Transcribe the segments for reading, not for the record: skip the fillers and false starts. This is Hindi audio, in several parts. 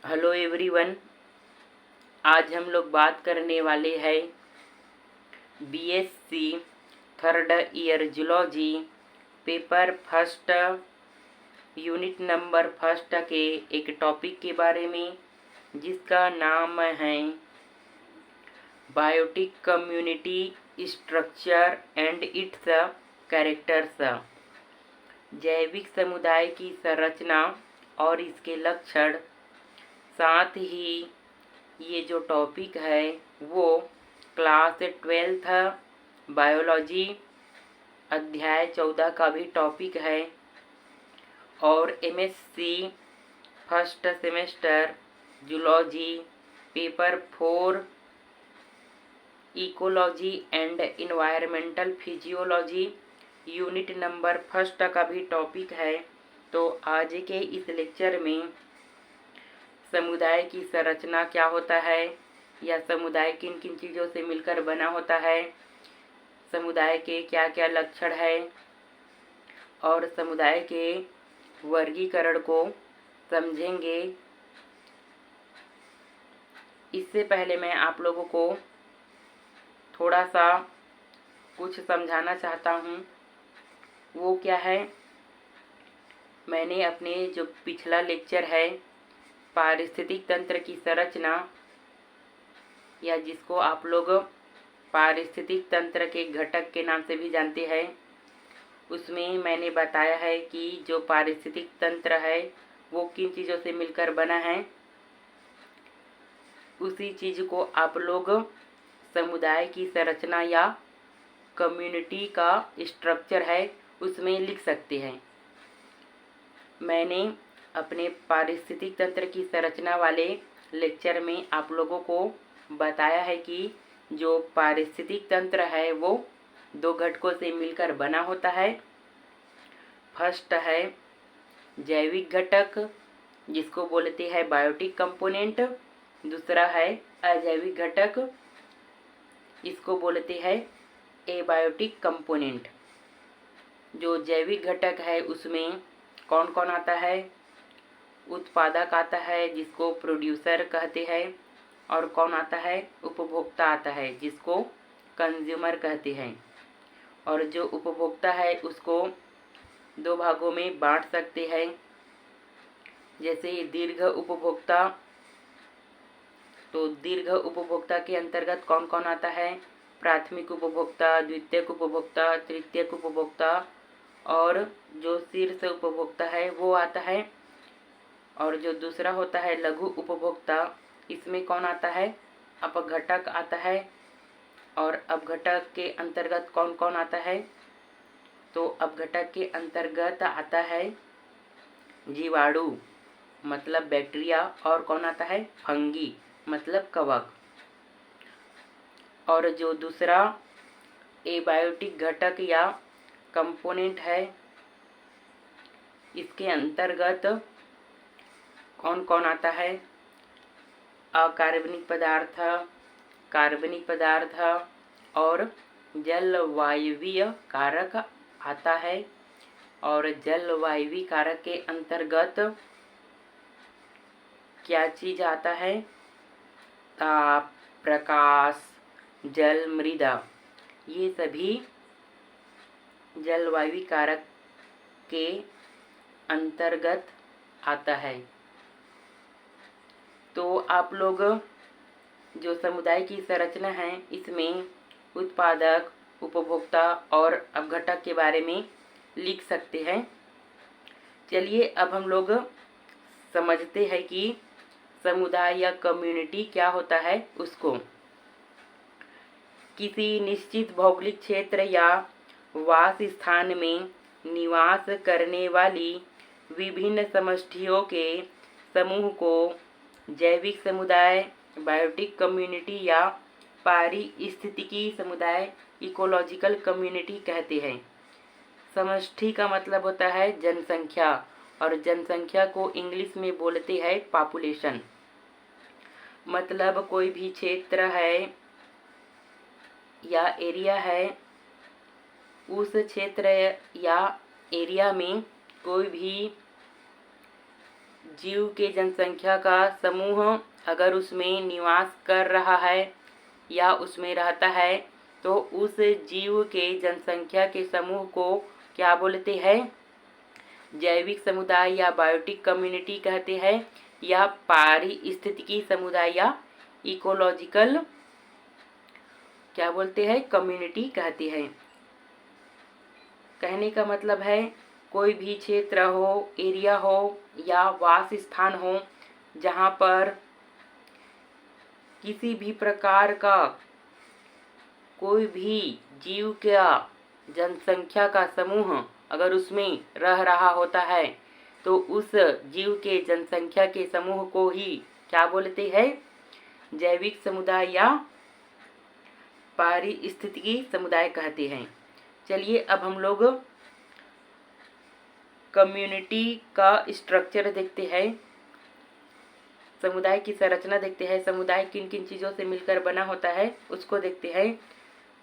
Hello everyone. आज हम लोग बात करने वाले हैं BSc third year zoology paper first unit number first के एक टॉपिक के बारे में, जिसका नाम है biotic community structure and its characters. जैविक समुदाय की संरचना और इसके लक्षण। साथ ही ये जो टॉपिक है वो क्लास 12th बायोलॉजी अध्याय 14 का भी टॉपिक है और MSc first semester zoology paper 4 ecology and environmental physiology unit number first का भी टॉपिक है। तो आज के इस लेक्चर में समुदाय की संरचना क्या होता है, या समुदाय किन किन चीज़ों से मिलकर बना होता है, समुदाय के क्या क्या लक्षण है और समुदाय के वर्गीकरण को समझेंगे। इससे पहले मैं आप लोगों को थोड़ा सा कुछ समझाना चाहता हूँ। वो क्या है, मैंने अपने जो पिछला लेक्चर है पारिस्थितिक तंत्र की संरचना, या जिसको आप लोग पारिस्थितिक तंत्र के घटक के नाम से भी जानते हैं, उसमें मैंने बताया है कि जो पारिस्थितिक तंत्र है वो किन चीज़ों से मिलकर बना है। उसी चीज़ को आप लोग समुदाय की संरचना या कम्युनिटी का स्ट्रक्चर है उसमें लिख सकते हैं। मैंने अपने पारिस्थितिक तंत्र की संरचना वाले लेक्चर में आप लोगों को बताया है कि जो पारिस्थितिक तंत्र है वो दो घटकों से मिलकर बना होता है। फर्स्ट है जैविक घटक, जिसको बोलते हैं बायोटिक कंपोनेंट। दूसरा है अजैविक घटक, इसको बोलते हैं एबायोटिक कंपोनेंट। जो जैविक घटक है उसमें कौन कौन आता है, उत्पादक आता है जिसको प्रोड्यूसर कहते हैं, और कौन आता है, उपभोक्ता आता है जिसको कंज्यूमर कहते हैं। और जो उपभोक्ता है उसको दो भागों में बांट सकते हैं, जैसे दीर्घ उपभोक्ता। तो दीर्घ उपभोक्ता के अंतर्गत कौन कौन आता है, प्राथमिक उपभोक्ता, द्वितीयक उपभोक्ता, तृतीयक उपभोक्ता, और जो शीर्ष उपभोक्ता है वो आता है। और जो दूसरा होता है लघु उपभोक्ता, इसमें कौन आता है, अपघटक आता है। और अपघटक के अंतर्गत कौन कौन आता है, तो अपघटक के अंतर्गत आता है जीवाणु मतलब बैक्टीरिया, और कौन आता है, फंगी मतलब कवक। और जो दूसरा एबायोटिक घटक या कंपोनेंट है, इसके अंतर्गत कौन कौन आता है, अकार्बनिक पदार्थ, कार्बनिक पदार्थ और जलवायवीय कारक आता है। और जलवायवीय कारक के अंतर्गत क्या चीज़ आता है, ताप, प्रकाश, जल, मृदा, ये सभी जलवायवीय कारक के अंतर्गत आता है। तो आप लोग जो समुदाय की संरचना है इसमें उत्पादक, उपभोक्ता और अपघटक के बारे में लिख सकते हैं। चलिए अब हम लोग समझते हैं कि समुदाय या कम्युनिटी क्या होता है उसको। किसी निश्चित भौगोलिक क्षेत्र या वास स्थान में निवास करने वाली विभिन्न समष्टियों के समूह को जैविक समुदाय, बायोटिक कम्युनिटी या पारिस्थितिकी समुदाय, इकोलॉजिकल कम्युनिटी कहते हैं। समष्टि का मतलब होता है जनसंख्या, और जनसंख्या को इंग्लिश में बोलते हैं पॉपुलेशन। मतलब कोई भी क्षेत्र है या एरिया है, उस क्षेत्र या एरिया में कोई भी जीव के जनसंख्या का समूह अगर उसमें निवास कर रहा है या उसमें रहता है तो उस जीव के जनसंख्या के समूह को क्या बोलते हैं? जैविक समुदाय या बायोटिक कम्युनिटी कहते हैं, या पारिस्थितिकी समुदाय या इकोलॉजिकल क्या बोलते हैं? कम्युनिटी कहते हैं। कहने का मतलब है कोई भी क्षेत्र हो, एरिया हो या वास स्थान हो जहाँ पर किसी भी प्रकार का कोई भी जीव का जनसंख्या का समूह अगर उसमें रह रहा होता है तो उस जीव के जनसंख्या के समूह को ही क्या बोलते हैं? जैविक समुदाय या पारिस्थितिकी समुदाय कहते हैं। चलिए अब हम लोग कम्युनिटी का स्ट्रक्चर देखते हैं, समुदाय की संरचना देखते हैं। समुदाय किन किन चीज़ों से मिलकर बना होता है उसको देखते हैं।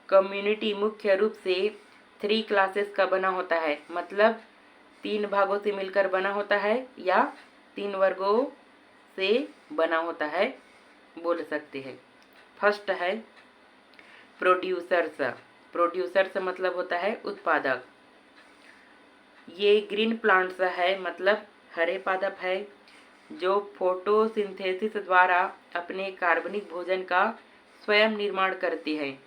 कम्युनिटी मुख्य रूप से 3 क्लासेस का बना होता है, मतलब 3 भागों से मिलकर बना होता है या 3 वर्गों से बना होता है बोल सकते हैं। फर्स्ट है प्रोड्यूसर्स। प्रोड्यूसर्स मतलब होता है उत्पादक। ये ग्रीन प्लांट्स है, मतलब हरे पादप है जो फोटोसिंथेसिस द्वारा अपने कार्बनिक भोजन का स्वयं निर्माण करते हैं।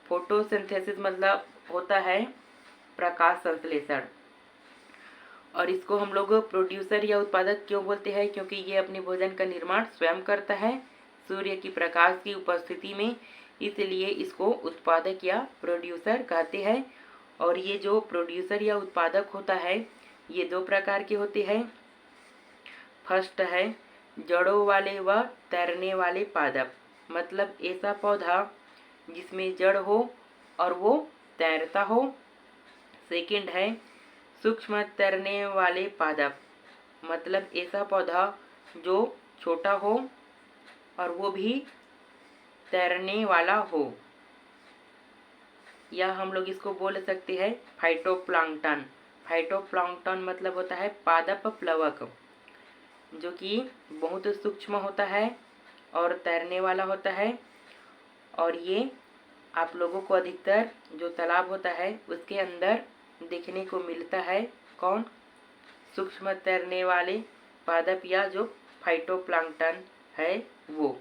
फोटोसिंथेसिस मतलब होता है प्रकाश संश्लेषण, और इसको हम लोग प्रोड्यूसर या उत्पादक क्यों बोलते हैं? क्योंकि ये अपने भोजन का निर्माण स्वयं करता है सूर्य की प्रकाश की उपस्थिति में, इसलिए इसको उत्पादक या प्रोड्यूसर कहते हैं। और ये जो प्रोड्यूसर या उत्पादक होता है ये 2 प्रकार के होते हैं। फर्स्ट है जड़ों वाले व तैरने वाले पादप, मतलब ऐसा पौधा जिसमें जड़ हो और वो तैरता हो। सेकंड है सूक्ष्म तैरने वाले पादप, मतलब ऐसा पौधा जो छोटा हो और वो भी तैरने वाला हो, या हम लोग इसको बोल सकते हैं फाइटोप्लैंक्टन। फाइटोप्लैंक्टन मतलब होता है पादप प्लवक, जो कि बहुत सूक्ष्म होता है और तैरने वाला होता है। और ये आप लोगों को अधिकतर जो तालाब होता है उसके अंदर देखने को मिलता है। कौन? सूक्ष्म तैरने वाले पादप या जो फाइटोप्लैंक्टन है वो।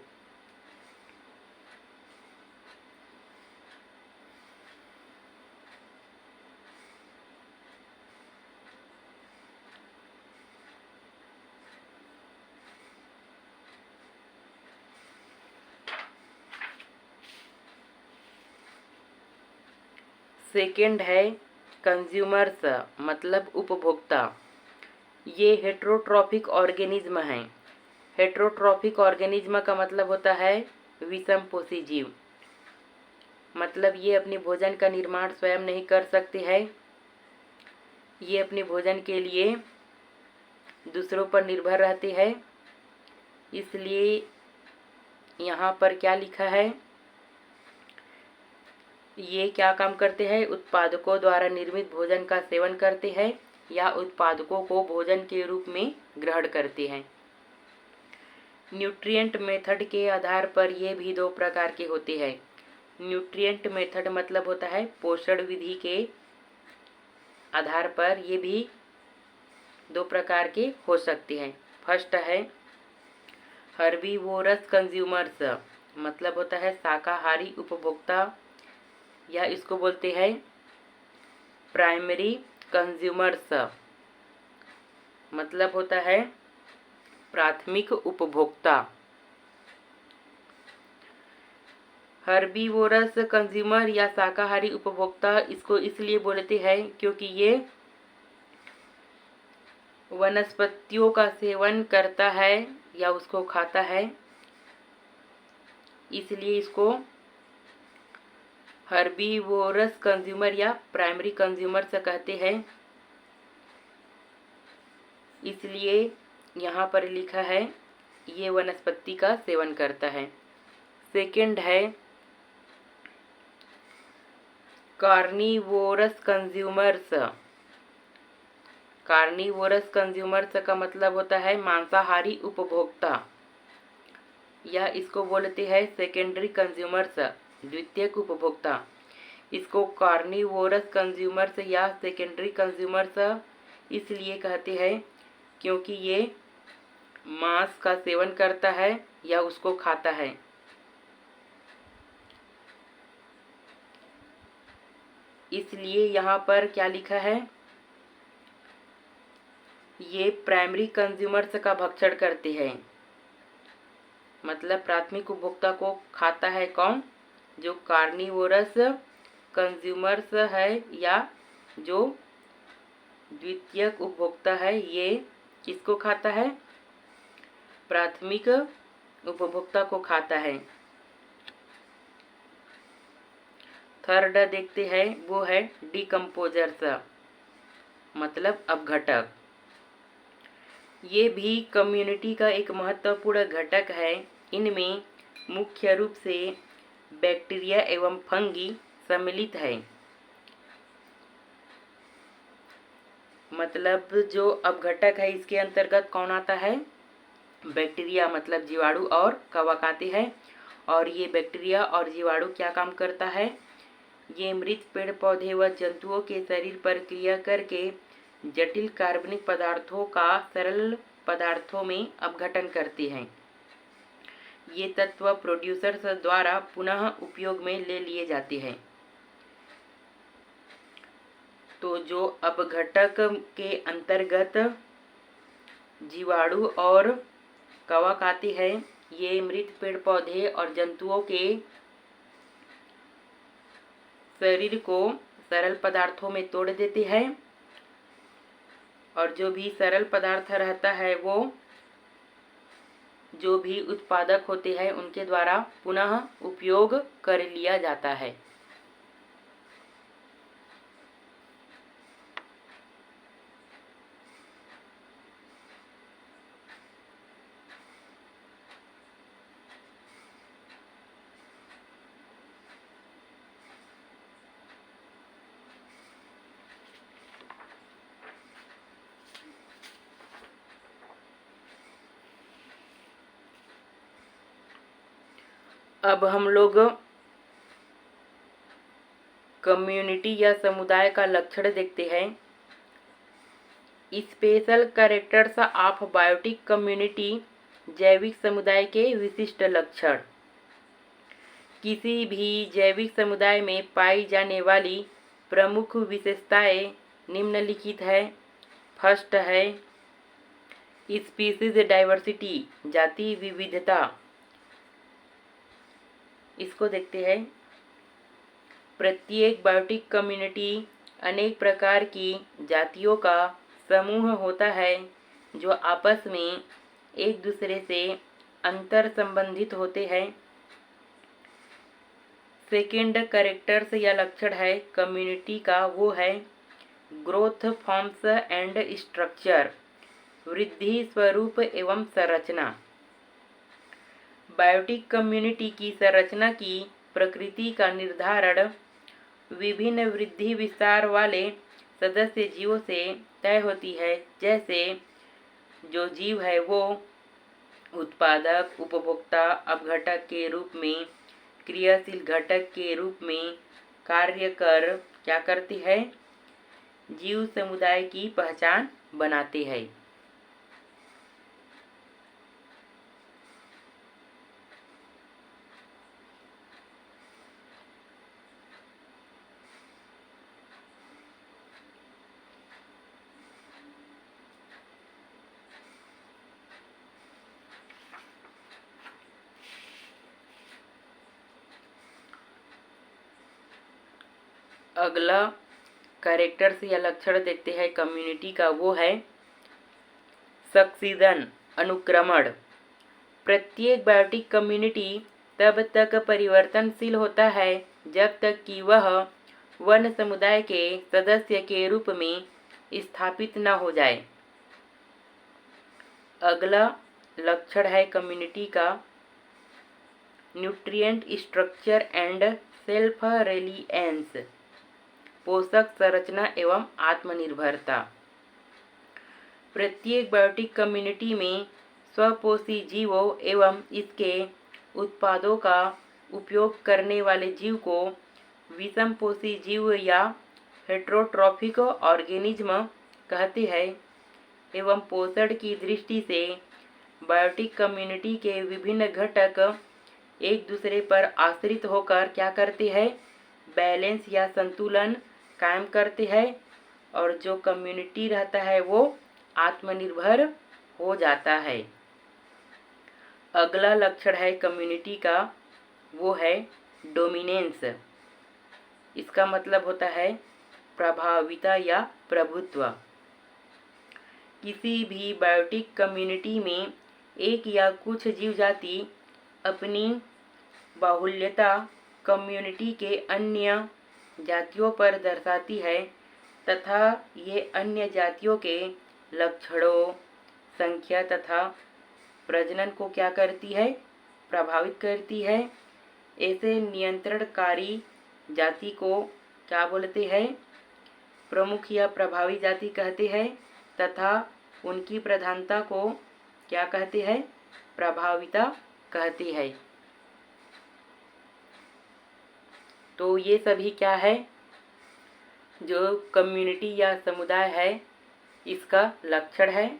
सेकंड है कंज्यूमर्स, मतलब उपभोक्ता। ये हेट्रोट्रॉफिक ऑर्गेनिज्म हैं। हेट्रोट्रॉफिक ऑर्गेनिज्म का मतलब होता है विषमपोषी जीव, मतलब ये अपने भोजन का निर्माण स्वयं नहीं कर सकते हैं, ये अपने भोजन के लिए दूसरों पर निर्भर रहते हैं। इसलिए यहाँ पर क्या लिखा है? ये क्या काम करते हैं? उत्पादकों द्वारा निर्मित भोजन का सेवन करते हैं या उत्पादकों को भोजन के रूप में ग्रहण करते हैं। न्यूट्रिएंट मेथड के आधार पर ये भी 2 प्रकार के होते हैं। न्यूट्रिएंट मेथड मतलब होता है पोषण विधि के आधार पर ये भी 2 प्रकार के हो सकते हैं। फर्स्ट है हर्बीवोरस कंज्यूमर्स, मतलब होता है शाकाहारी उपभोक्ता, या इसको बोलते हैं प्राइमरी कंज्यूमर्स, मतलब होता है प्राथमिक उपभोक्ता। हर्बीवोरस कंज्यूमर या शाकाहारी उपभोक्ता इसको इसलिए बोलते हैं क्योंकि ये वनस्पतियों का सेवन करता है या उसको खाता है, इसलिए इसको हर्बीवोरस कंज्यूमर या प्राइमरी कंज्यूमर से कहते हैं। इसलिए यहाँ पर लिखा है ये वनस्पति का सेवन करता है। सेकंड है कार्निवोरस कंज्यूमर्स, कार्निवोरस कंज्यूमर्स का मतलब होता है मांसाहारी उपभोक्ता, या इसको बोलते हैं सेकेंडरी कंज्यूमर्स, द्वितीयक उपभोक्ता। इसको कार्निवोरस कंज्यूमर्स या सेकेंडरी कंज्यूमर्स इसलिए कहते हैं क्योंकि ये मांस का सेवन करता है या उसको खाता है। इसलिए यहाँ पर क्या लिखा है, ये प्राइमरी कंज्यूमर्स का भक्षण करते हैं। मतलब प्राथमिक उपभोक्ता को खाता है कौन, जो कार्निवोरस कंज्यूमर्स है या जो द्वितीयक उपभोक्ता है, ये किसको खाता है, प्राथमिक उपभोक्ता को खाता है। थर्ड देखते हैं, वो है डिकम्पोजर्स, मतलब अपघटक। ये भी कम्युनिटी का एक महत्वपूर्ण घटक है। इनमें मुख्य रूप से बैक्टीरिया एवं फंगी सम्मिलित है। मतलब जो अपघटक है इसके अंतर्गत कौन आता है, बैक्टीरिया मतलब जीवाणु और कवक आते हैं। और ये बैक्टीरिया और जीवाणु क्या काम करता है, ये मृत पेड़ पौधे व जंतुओं के शरीर पर क्रिया करके जटिल कार्बनिक पदार्थों का सरल पदार्थों में अपघटन करते हैं। ये तत्व प्रोड्यूसर्स द्वारा पुनः उपयोग में ले लिए जाते हैं। तो जो अपघटक के अंतर्गत जीवाणु और कवक आते हैं, ये मृत पेड़ पौधे और जंतुओं के शरीर को सरल पदार्थों में तोड़ देते हैं। और जो भी सरल पदार्थ रहता है वो जो भी उत्पादक होते हैं उनके द्वारा पुनः उपयोग कर लिया जाता है। अब हम लोग कम्युनिटी या समुदाय का लक्षण देखते हैं। Special characters of biotic community, जैविक समुदाय के विशिष्ट लक्षण। किसी भी जैविक समुदाय में पाई जाने वाली प्रमुख विशेषताएं निम्नलिखित है। फर्स्ट है स्पीसीज डाइवर्सिटी, जाति विविधता। इसको देखते हैं। प्रत्येक बायोटिक कम्युनिटी अनेक प्रकार की जातियों का समूह होता है जो आपस में एक दूसरे से अंतर संबंधित होते हैं। सेकेंड कैरेक्टर्स या लक्षण है कम्युनिटी का, वो है ग्रोथ फॉर्म्स एंड स्ट्रक्चर, वृद्धि स्वरूप एवं संरचना। बायोटिक कम्युनिटी की संरचना की प्रकृति का निर्धारण विभिन्न वृद्धि विस्तार वाले सदस्य जीवों से तय होती है। जैसे जो जीव है वो उत्पादक, उपभोक्ता, अपघटक के रूप में, क्रियाशील घटक के रूप में कार्य कर क्या करती है, जीव समुदाय की पहचान बनाते हैं। अगला कैरेक्टर्स या लक्षण देखते हैं कम्युनिटी का, वो है सक्सीजन, अनुक्रमण। प्रत्येक बायोटिक कम्युनिटी तब तक परिवर्तनशील होता है जब तक कि वह वन समुदाय के सदस्य के रूप में स्थापित न हो जाए। अगला लक्षण है कम्युनिटी का न्यूट्रिएंट स्ट्रक्चर एंड सेल्फ रेलिएंस, पोषक संरचना एवं आत्मनिर्भरता। प्रत्येक बायोटिक कम्युनिटी में स्वपोषी जीवों एवं इसके उत्पादों का उपयोग करने वाले जीव को विषमपोषी जीव या हेटेरोट्रॉफिक ऑर्गेनिज्म कहते हैं। एवं पोषण की दृष्टि से बायोटिक कम्युनिटी के विभिन्न घटक एक दूसरे पर आश्रित होकर क्या करते हैं, बैलेंस या संतुलन कायम करते हैं, और जो कम्युनिटी रहता है वो आत्मनिर्भर हो जाता है। अगला लक्षण है कम्युनिटी का, वो है डोमिनेंस। इसका मतलब होता है प्रभाविता या प्रभुत्व। किसी भी बायोटिक कम्युनिटी में एक या कुछ जीव जाति अपनी बाहुल्यता कम्युनिटी के अन्य जातियों पर दर्शाती है तथा ये अन्य जातियों के लक्षणों, संख्या तथा प्रजनन को क्या करती है, प्रभावित करती है। ऐसे नियंत्रणकारी जाति को क्या बोलते हैं, प्रमुख या प्रभावी जाति कहते हैं तथा उनकी प्रधानता को क्या कहते हैं, प्रभाविता कहती है। तो ये सभी क्या है, जो कम्युनिटी या समुदाय है इसका लक्षण है।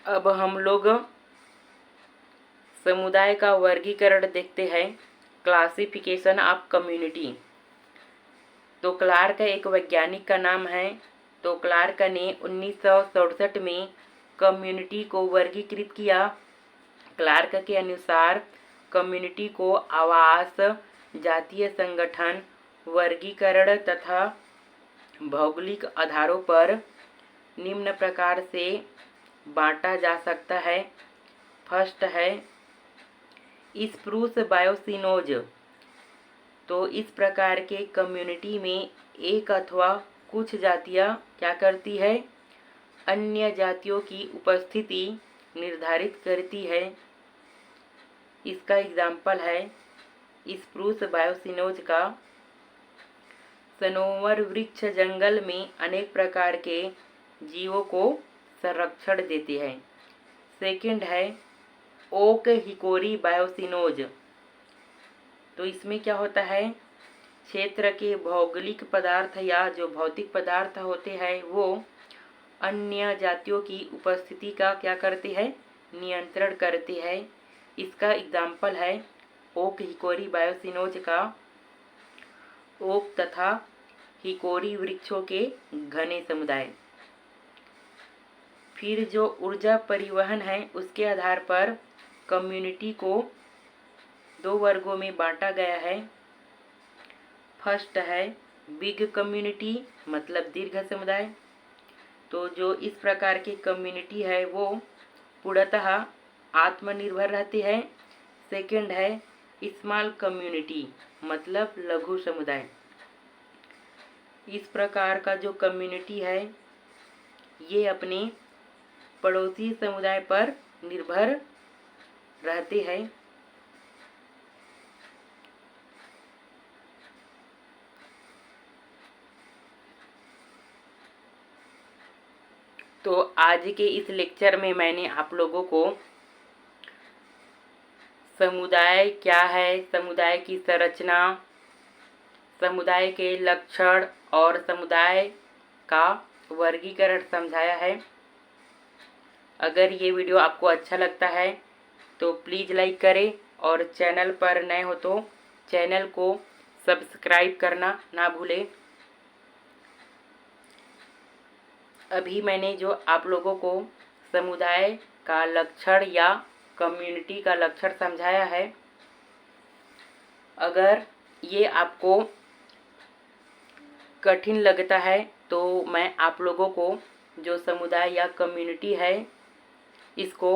अब हम लोग समुदाय का वर्गीकरण देखते हैं, क्लासिफिकेशन ऑफ कम्युनिटी। तो क्लार्क एक वैज्ञानिक का नाम है। तो क्लार्क ने 1967 में कम्युनिटी को वर्गीकृत किया। क्लार्क के अनुसार कम्युनिटी को आवास, जातीय संगठन, वर्गीकरण तथा भौगोलिक आधारों पर निम्न प्रकार से बांटा जा सकता है। फर्स्ट है स्प्रूस बायोसिनोज। तो इस प्रकार के कम्युनिटी में एक अथवा कुछ जातियां क्या करती है, अन्य जातियों की उपस्थिति निर्धारित करती है। इसका एग्जाम्पल है स्प्रूस बायोसिनोज का। सनोवर वृक्ष जंगल में अनेक प्रकार के जीवों को संरक्षण देते हैं। सेकंड है ओक हिकोरी बायोसिनोज। तो इसमें क्या होता है, क्षेत्र के भौगोलिक पदार्थ या जो भौतिक पदार्थ होते हैं वो अन्य जातियों की उपस्थिति का क्या करते हैं, नियंत्रण करते हैं। इसका एग्जाम्पल है ओक हिकोरी बायोसिनोज का। ओक तथा हिकोरी वृक्षों के घने समुदाय। फिर जो ऊर्जा परिवहन है उसके आधार पर कम्युनिटी को दो वर्गों में बांटा गया है। फर्स्ट है बिग कम्युनिटी, मतलब दीर्घ समुदाय। तो जो इस प्रकार की कम्युनिटी है वो पूर्णतः आत्मनिर्भर रहती है। सेकंड है स्मॉल कम्युनिटी, मतलब लघु समुदाय। इस प्रकार का जो कम्युनिटी है ये अपने पड़ोसी समुदाय पर निर्भर रहते हैं। तो आज के इस लेक्चर में मैंने आप लोगों को समुदाय क्या है, समुदाय की संरचना, समुदाय के लक्षण और समुदाय का वर्गीकरण समझाया है। अगर ये वीडियो आपको अच्छा लगता है तो प्लीज़ लाइक करें और चैनल पर नए हो तो चैनल को सब्सक्राइब करना ना भूलें। अभी मैंने जो आप लोगों को समुदाय का लक्षण या कम्युनिटी का लक्षण समझाया है, अगर ये आपको कठिन लगता है तो मैं आप लोगों को जो समुदाय या कम्युनिटी है इसको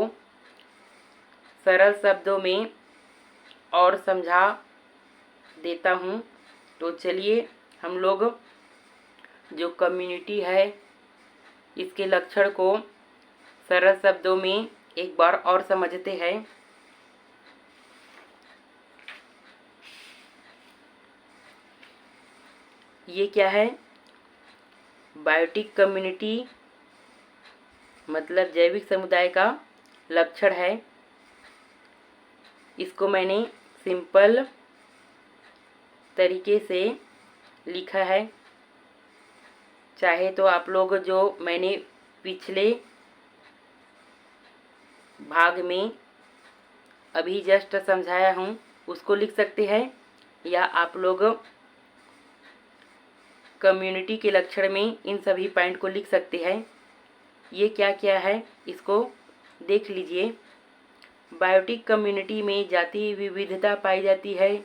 सरल शब्दों में और समझा देता हूँ। तो चलिए हम लोग जो कम्युनिटी है इसके लक्षण को सरल शब्दों में एक बार और समझते हैं। ये क्या है? बायोटिक कम्युनिटी मतलब जैविक समुदाय का लक्षण है। इसको मैंने सिंपल तरीके से लिखा है। चाहे तो आप लोग जो मैंने पिछले भाग में अभी जस्ट समझाया हूँ उसको लिख सकते हैं, या आप लोग कम्युनिटी के लक्षण में इन सभी पॉइंट को लिख सकते हैं। ये क्या क्या है इसको देख लीजिए। बायोटिक कम्युनिटी में जातीय विविधता पाई जाती है।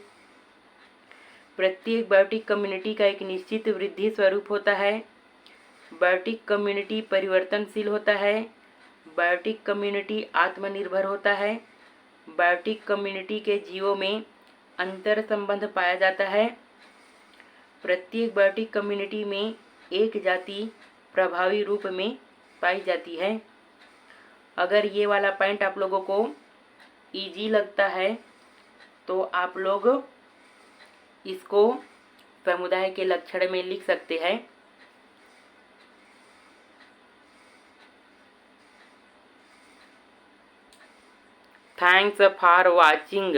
प्रत्येक बायोटिक कम्युनिटी का एक निश्चित वृद्धि स्वरूप होता है। बायोटिक कम्युनिटी परिवर्तनशील होता है। बायोटिक कम्युनिटी आत्मनिर्भर होता है। बायोटिक कम्युनिटी के जीवों में अंतर संबंध पाया जाता है। प्रत्येक बायोटिक कम्युनिटी में एक जाति प्रभावी रूप में पाई जाती है। अगर ये वाला पॉइंट आप लोगों को इजी लगता है तो आप लोग इसको समुदाय के लक्षण में लिख सकते हैं। Thanks for watching.